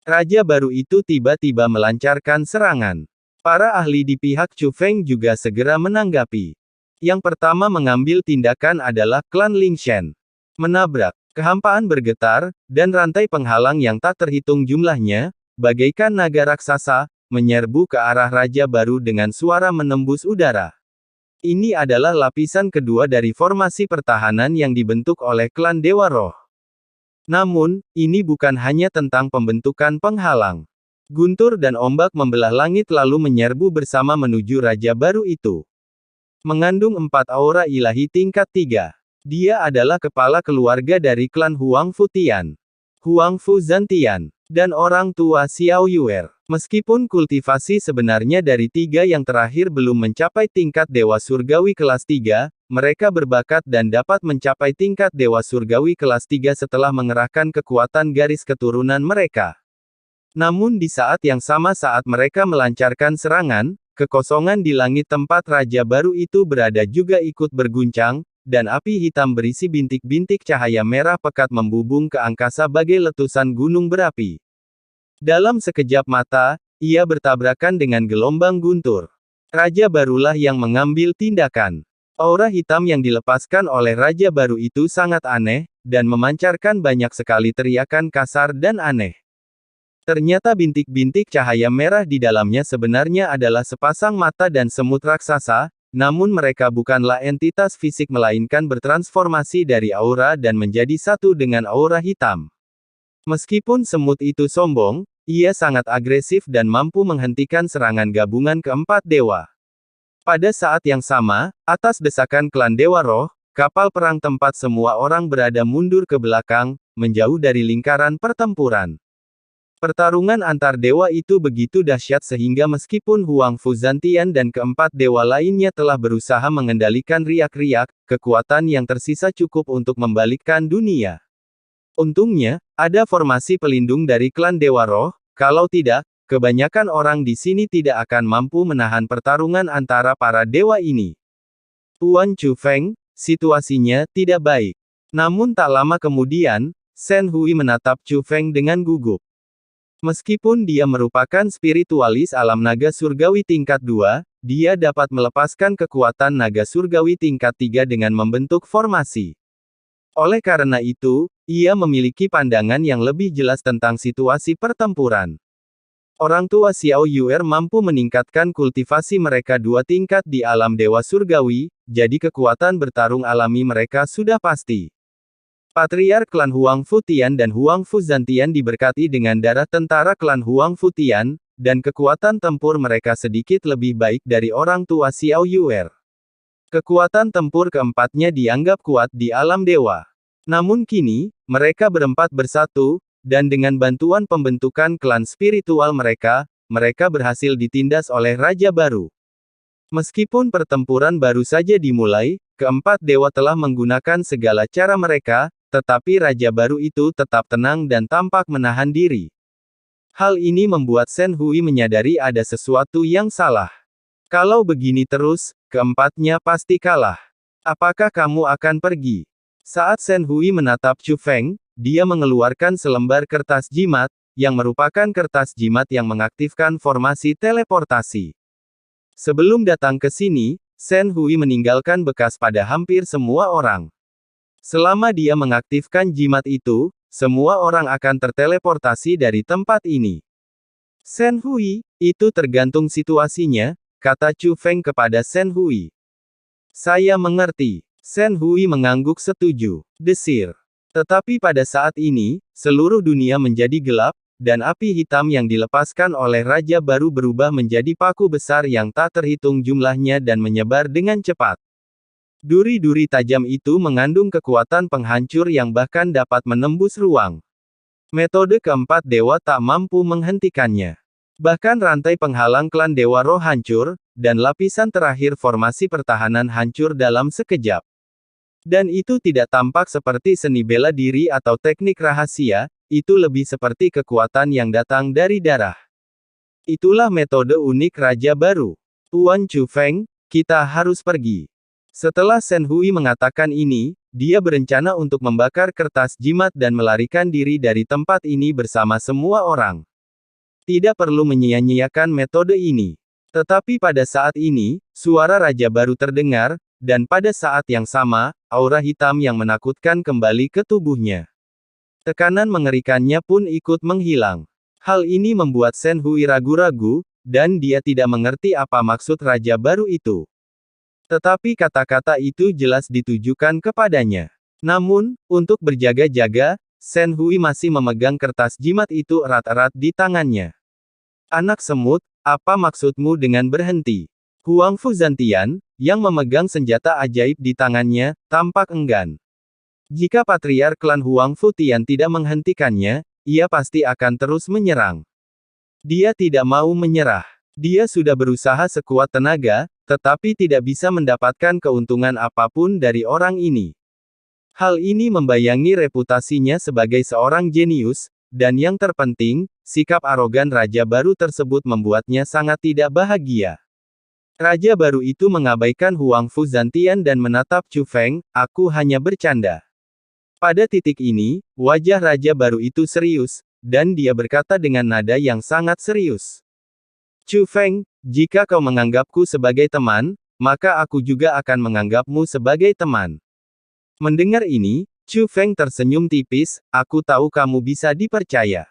Raja baru itu tiba-tiba melancarkan serangan. Para ahli di pihak Chu Feng juga segera menanggapi. Yang pertama mengambil tindakan adalah klan Ling Shen. Menabrak, kehampaan bergetar, dan rantai penghalang yang tak terhitung jumlahnya, bagaikan naga raksasa, menyerbu ke arah Raja baru dengan suara menembus udara. Ini adalah lapisan kedua dari formasi pertahanan yang dibentuk oleh klan Dewa Roh. Namun, ini bukan hanya tentang pembentukan penghalang. Guntur dan ombak membelah langit lalu menyerbu bersama menuju Raja baru itu. Mengandung 4 aura ilahi tingkat 3. Dia adalah kepala keluarga dari klan Huang Fu Tian, Huang Fu Zantian, dan orang tua Xiao Yuer. Meskipun kultivasi sebenarnya dari 3 yang terakhir belum mencapai tingkat Dewa Surgawi kelas 3, mereka berbakat dan dapat mencapai tingkat Dewa Surgawi kelas 3 setelah mengerahkan kekuatan garis keturunan mereka. Namun di saat yang sama saat mereka melancarkan serangan, kekosongan di langit tempat Raja baru itu berada juga ikut berguncang, dan api hitam berisi bintik-bintik cahaya merah pekat membubung ke angkasa bagai letusan gunung berapi. Dalam sekejap mata, ia bertabrakan dengan gelombang guntur. Raja barulah yang mengambil tindakan. Aura hitam yang dilepaskan oleh Raja baru itu sangat aneh, dan memancarkan banyak sekali teriakan kasar dan aneh. Ternyata bintik-bintik cahaya merah di dalamnya sebenarnya adalah sepasang mata dan semut raksasa, namun mereka bukanlah entitas fisik melainkan bertransformasi dari aura dan menjadi satu dengan aura hitam. Meskipun semut itu sombong, ia sangat agresif dan mampu menghentikan serangan gabungan keempat dewa. Pada saat yang sama, atas desakan klan Dewa Roh, kapal perang tempat semua orang berada mundur ke belakang, menjauh dari lingkaran pertempuran. Pertarungan antar dewa itu begitu dahsyat sehingga meskipun Huang Fu Zantian dan keempat dewa lainnya telah berusaha mengendalikan riak-riak, kekuatan yang tersisa cukup untuk membalikkan dunia. Untungnya, ada formasi pelindung dari klan Dewa Roh, kalau tidak, kebanyakan orang di sini tidak akan mampu menahan pertarungan antara para dewa ini. Tuan Chu Feng, situasinya tidak baik. Namun tak lama kemudian, Shen Hui menatap Chu Feng dengan gugup. Meskipun dia merupakan spiritualis alam naga surgawi tingkat 2, dia dapat melepaskan kekuatan naga surgawi tingkat 3 dengan membentuk formasi. Oleh karena itu, ia memiliki pandangan yang lebih jelas tentang situasi pertempuran. Orang tua Xiao Yuer mampu meningkatkan kultivasi mereka 2 tingkat di alam dewa surgawi, jadi kekuatan bertarung alami mereka sudah pasti. Patriark klan Huang Fu Tian dan Huang Fu Zantian diberkati dengan darah tentara klan Huang Fu Tian, dan kekuatan tempur mereka sedikit lebih baik dari orang tua Xiao Yuer. Kekuatan tempur keempatnya dianggap kuat di alam dewa. Namun kini, mereka berempat bersatu, dan dengan bantuan pembentukan klan spiritual mereka, mereka berhasil ditindas oleh Raja baru. Meskipun pertempuran baru saja dimulai, keempat dewa telah menggunakan segala cara mereka, tetapi Raja baru itu tetap tenang dan tampak menahan diri. Hal ini membuat Shen Hui menyadari ada sesuatu yang salah. Kalau begini terus, keempatnya pasti kalah. Apakah kamu akan pergi? Saat Shen Hui menatap Chu Feng, dia mengeluarkan selembar kertas jimat, yang merupakan kertas jimat yang mengaktifkan formasi teleportasi. Sebelum datang ke sini, Shen Hui meninggalkan bekas pada hampir semua orang. Selama dia mengaktifkan jimat itu, semua orang akan terteleportasi dari tempat ini. Shen Hui, itu tergantung situasinya, kata Chu Feng kepada Shen Hui. Saya mengerti. Shen Hui mengangguk setuju. Desir. Tetapi pada saat ini, seluruh dunia menjadi gelap, dan api hitam yang dilepaskan oleh Raja baru berubah menjadi paku besar yang tak terhitung jumlahnya dan menyebar dengan cepat. Duri-duri tajam itu mengandung kekuatan penghancur yang bahkan dapat menembus ruang. Metode keempat dewa tak mampu menghentikannya. Bahkan rantai penghalang klan Dewa Roh hancur, dan lapisan terakhir formasi pertahanan hancur dalam sekejap. Dan itu tidak tampak seperti seni bela diri atau teknik rahasia, itu lebih seperti kekuatan yang datang dari darah. Itulah metode unik Raja baru. Tuan Chu Feng, kita harus pergi. Setelah Shen Hui mengatakan ini, dia berencana untuk membakar kertas jimat dan melarikan diri dari tempat ini bersama semua orang. Tidak perlu menyia-nyiakan metode ini. Tetapi pada saat ini, suara raja baru terdengar, dan pada saat yang sama, aura hitam yang menakutkan kembali ke tubuhnya. Tekanan mengerikannya pun ikut menghilang. Hal ini membuat Shen Hui ragu-ragu, dan dia tidak mengerti apa maksud raja baru itu. Tetapi kata-kata itu jelas ditujukan kepadanya. Namun, untuk berjaga-jaga, Shen Hui masih memegang kertas jimat itu erat-erat di tangannya. Anak semut, apa maksudmu dengan berhenti? Huang Fu Zantian, yang memegang senjata ajaib di tangannya, tampak enggan. Jika patriark klan Huang Fu Tian tidak menghentikannya, ia pasti akan terus menyerang. Dia tidak mau menyerah. Dia sudah berusaha sekuat tenaga, tetapi tidak bisa mendapatkan keuntungan apapun dari orang ini. Hal ini membayangi reputasinya sebagai seorang jenius, dan yang terpenting, sikap arogan raja baru tersebut membuatnya sangat tidak bahagia. Raja baru itu mengabaikan Huang Fu Zantian dan menatap Chu Feng, aku hanya bercanda. Pada titik ini, wajah raja baru itu serius, dan dia berkata dengan nada yang sangat serius. Chu Feng, jika kau menganggapku sebagai teman, maka aku juga akan menganggapmu sebagai teman. Mendengar ini, Chu Feng tersenyum tipis, aku tahu kamu bisa dipercaya.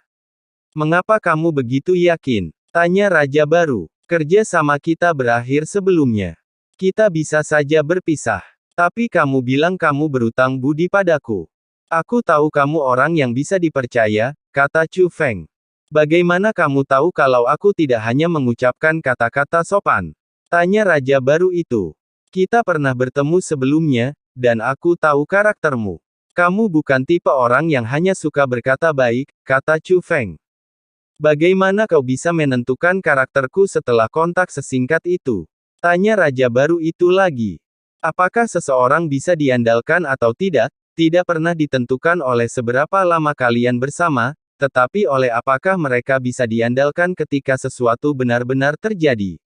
Mengapa kamu begitu yakin? Tanya raja baru. Kerja sama kita berakhir sebelumnya. Kita bisa saja berpisah. Tapi kamu bilang kamu berutang budi padaku. Aku tahu kamu orang yang bisa dipercaya, kata Chu Feng. Bagaimana kamu tahu kalau aku tidak hanya mengucapkan kata-kata sopan? Tanya raja baru itu. Kita pernah bertemu sebelumnya, dan aku tahu karaktermu. Kamu bukan tipe orang yang hanya suka berkata baik, kata Chu Feng. Bagaimana kau bisa menentukan karakterku setelah kontak sesingkat itu? Tanya raja baru itu lagi. Apakah seseorang bisa diandalkan atau tidak, tidak pernah ditentukan oleh seberapa lama kalian bersama, tetapi oleh apakah mereka bisa diandalkan ketika sesuatu benar-benar terjadi.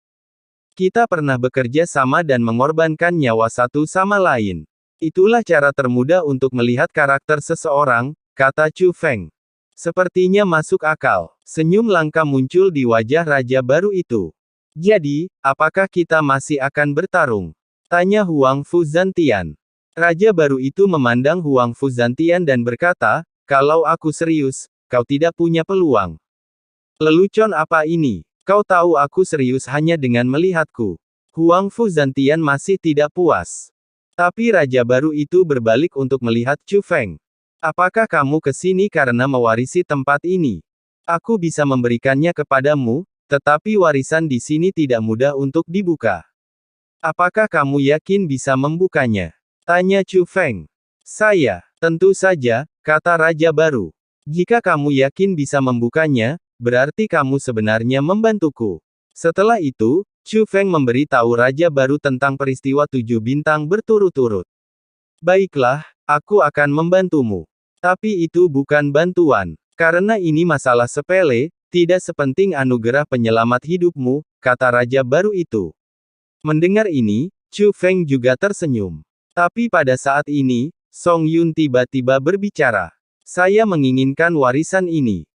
Kita pernah bekerja sama dan mengorbankan nyawa satu sama lain. Itulah cara termudah untuk melihat karakter seseorang, kata Chu Feng. Sepertinya masuk akal. Senyum langka muncul di wajah raja baru itu. Jadi, apakah kita masih akan bertarung? Tanya Huang Fu Zantian. Raja baru itu memandang Huang Fu Zantian dan berkata, kalau aku serius, kau tidak punya peluang. Lelucon apa ini? Kau tahu aku serius hanya dengan melihatku. Huang Fu Zantian masih tidak puas. Tapi raja baru itu berbalik untuk melihat Chu Feng. Apakah kamu ke sini karena mewarisi tempat ini? Aku bisa memberikannya kepadamu, tetapi warisan di sini tidak mudah untuk dibuka. Apakah kamu yakin bisa membukanya? Tanya Chu Feng. Saya, tentu saja, kata raja baru. Jika kamu yakin bisa membukanya, berarti kamu sebenarnya membantuku. Setelah itu, Chu Feng memberi tahu raja baru tentang peristiwa 7 bintang berturut-turut. Baiklah, aku akan membantumu. Tapi itu bukan bantuan. Karena ini masalah sepele, tidak sepenting anugerah penyelamat hidupmu, kata raja baru itu. Mendengar ini, Chu Feng juga tersenyum. Tapi pada saat ini, Song Yun tiba-tiba berbicara. Saya menginginkan warisan ini.